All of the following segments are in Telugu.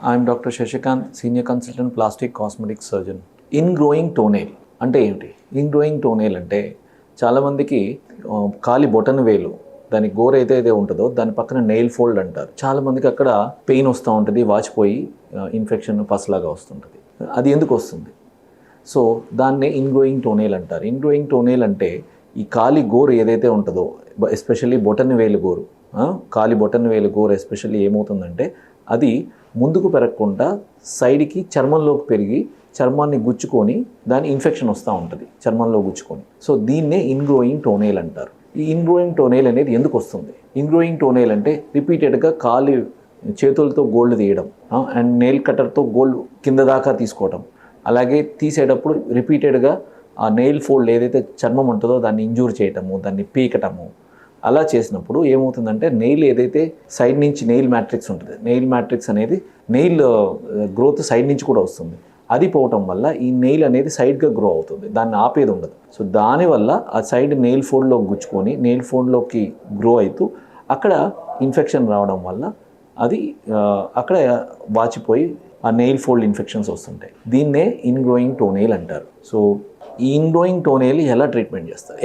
I'm doctor Sasikanth, senior consultant plastic cosmetic surgeon. Ingrowing toenail అంటే ఏంటి? ఇన్గ్రోయింగ్ టోనేల్ అంటే చాలామందికి కాలి బొటన వేలు, దాని గోర ఏదైతే ఉంటుందో దాని పక్కన నెయిల్ ఫోల్డ్ అంటారు. చాలామందికి అక్కడ పెయిన్ వస్తూ ఉంటుంది, వాచిపోయి ఇన్ఫెక్షన్ పసలాగా వస్తుంటుంది. అది ఎందుకు వస్తుంది? సో దాన్నే ఇన్గ్రోయింగ్ టోనేల్ అంటారు. ఇన్గ్రోయింగ్ టోనేల్ అంటే ఈ కాలి గోరు ఏదైతే ఉంటుందో, ఎస్పెషల్లీ బొటన వేలు గోరు, కాలి బొటన వేలు గోరు ఎస్పెషల్లీ ఏమవుతుందంటే అది ముందుకు పెరగకుండా సైడ్కి చర్మంలోకి పెరిగి చర్మాన్ని గుచ్చుకొని దాని ఇన్ఫెక్షన్ వస్తూ ఉంటుంది చర్మంలో గుచ్చుకొని. సో దీన్నే ఇన్గ్రోయింగ్ టోనేల్ అంటారు. ఈ ఇన్గ్రోయింగ్ టోనేల్ అనేది ఎందుకు వస్తుంది? ఇన్గ్రోయింగ్ టోనేల్ అంటే రిపీటెడ్గా కాలి చేతులతో గోల్డ్ తీయడం అండ్ నెయిల్ కట్టర్తో గోల్డ్ కింద దాకా తీసుకోవడం, అలాగే తీసేటప్పుడు రిపీటెడ్గా ఆ నెయిల్ ఫోల్డ్ ఏదైతే చర్మం ఉంటుందో దాన్ని ఇంజూర్ చేయటము, దాన్ని పీకటము, అలా చేసినప్పుడు ఏమవుతుందంటే నెయిల్ ఏదైతే సైడ్ నుంచి నెయిల్ మ్యాట్రిక్స్ ఉంటుంది, నెయిల్ మ్యాట్రిక్స్ అనేది నెయిల్ గ్రోత్ సైడ్ నుంచి కూడా వస్తుంది. అది పోవటం వల్ల ఈ నెయిల్ అనేది సైడ్గా గ్రో అవుతుంది, దాన్ని ఆపేది ఉండదు. సో దానివల్ల ఆ సైడ్ నెయిల్ ఫోల్డ్లో గుచ్చుకొని నెయిల్ ఫోల్డ్లోకి గ్రో అవుతూ అక్కడ ఇన్ఫెక్షన్ రావడం వల్ల అది అక్కడ వాచిపోయి ఆ నెయిల్ ఫోల్డ్ ఇన్ఫెక్షన్స్ వస్తుంటాయి. దీన్నే ఇన్గ్రోయింగ్ టోనేల్ అంటారు. సో ఈ ఇన్గ్రోయింగ్ టోనేల్ ఎలా ట్రీట్మెంట్ చేస్తారు?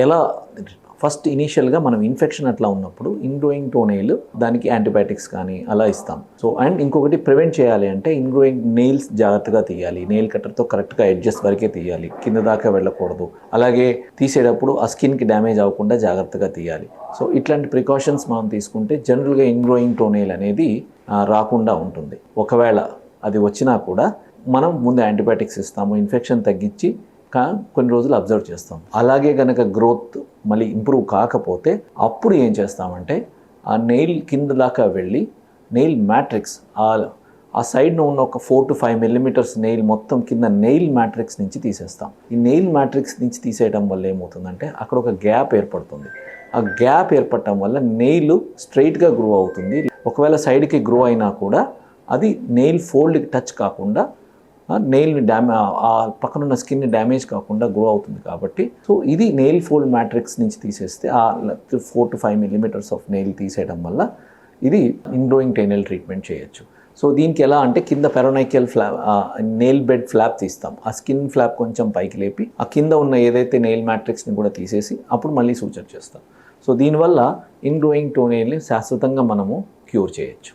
ఫస్ట్ ఇనీషియల్గా మనం ఇన్ఫెక్షన్ అట్లా ఉన్నప్పుడు ఇన్గ్రోయింగ్ టోనేల్ దానికి యాంటీబయాటిక్స్ కానీ అలా ఇస్తాం. సో అండ్ ఇంకొకటి ప్రివెంట్ చేయాలి అంటే ఇన్గ్రోయింగ్ నెయిల్స్ జాగ్రత్తగా తీయాలి, నెయిల్ కట్టర్తో కరెక్ట్గా ఎడ్జెస్ వరకే తీయాలి, కింద దాకా వెళ్ళకూడదు. అలాగే తీసేటప్పుడు ఆ స్కిన్కి డ్యామేజ్ అవ్వకుండా జాగ్రత్తగా తీయాలి. సో ఇట్లాంటి ప్రికాషన్స్ మనం తీసుకుంటే జనరల్గా ఇన్గ్రోయింగ్ టోనేల్ అనేది రాకుండా ఉంటుంది. ఒకవేళ అది వచ్చినా కూడా మనం ముందు యాంటీబయాటిక్స్ ఇస్తాము, ఇన్ఫెక్షన్ తగ్గించి కొన్ని రోజులు అబ్జర్వ్ చేస్తాం. అలాగే కనుక గ్రోత్ మళ్ళీ ఇంప్రూవ్ కాకపోతే అప్పుడు ఏం చేస్తామంటే ఆ నెయిల్ కింద దాకా వెళ్ళి నెయిల్ మ్యాట్రిక్స్ ఆ సైడ్ను ఉన్న ఒక 4 to 5 millimeters నెయిల్ మొత్తం కింద నెయిల్ మ్యాట్రిక్స్ నుంచి తీసేస్తాం. ఈ నెయిల్ మ్యాట్రిక్స్ నుంచి తీసేయడం వల్ల ఏమవుతుందంటే అక్కడ ఒక గ్యాప్ ఏర్పడుతుంది. ఆ గ్యాప్ ఏర్పడటం వల్ల నెయిల్ స్ట్రైట్గా గ్రో అవుతుంది. ఒకవేళ సైడ్కి గ్రో అయినా కూడా అది నెయిల్ ఫోల్డ్కి టచ్ కాకుండా నెయిల్ని ఆ పక్కనున్న స్కిన్ని డ్యామేజ్ కాకుండా గ్రో అవుతుంది. కాబట్టి సో ఇది నెయిల్ ఫోల్డ్ మ్యాట్రిక్స్ నుంచి తీసేస్తే ఆ 4 to 5 millimeters ఆఫ్ నెయిల్ తీసేయడం వల్ల ఇది ఇన్గ్రోయింగ్ టోనేల్ ట్రీట్మెంట్ చేయొచ్చు. సో దీనికి ఎలా అంటే కింద పెరోనైకియల్ ఫ్లాప్, నెయిల్ బెడ్ ఫ్లాప్ తీస్తాం. ఆ స్కిన్ ఫ్లాప్ కొంచెం పైకి లేపి ఆ కింద ఉన్న ఏదైతే నెయిల్ మ్యాట్రిక్స్ని కూడా తీసేసి అప్పుడు మళ్ళీ సూచర్ చేస్తాం. సో దీనివల్ల ఇన్గ్రోయింగ్ టోనేల్ని శాశ్వతంగా మనము క్యూర్ చేయొచ్చు.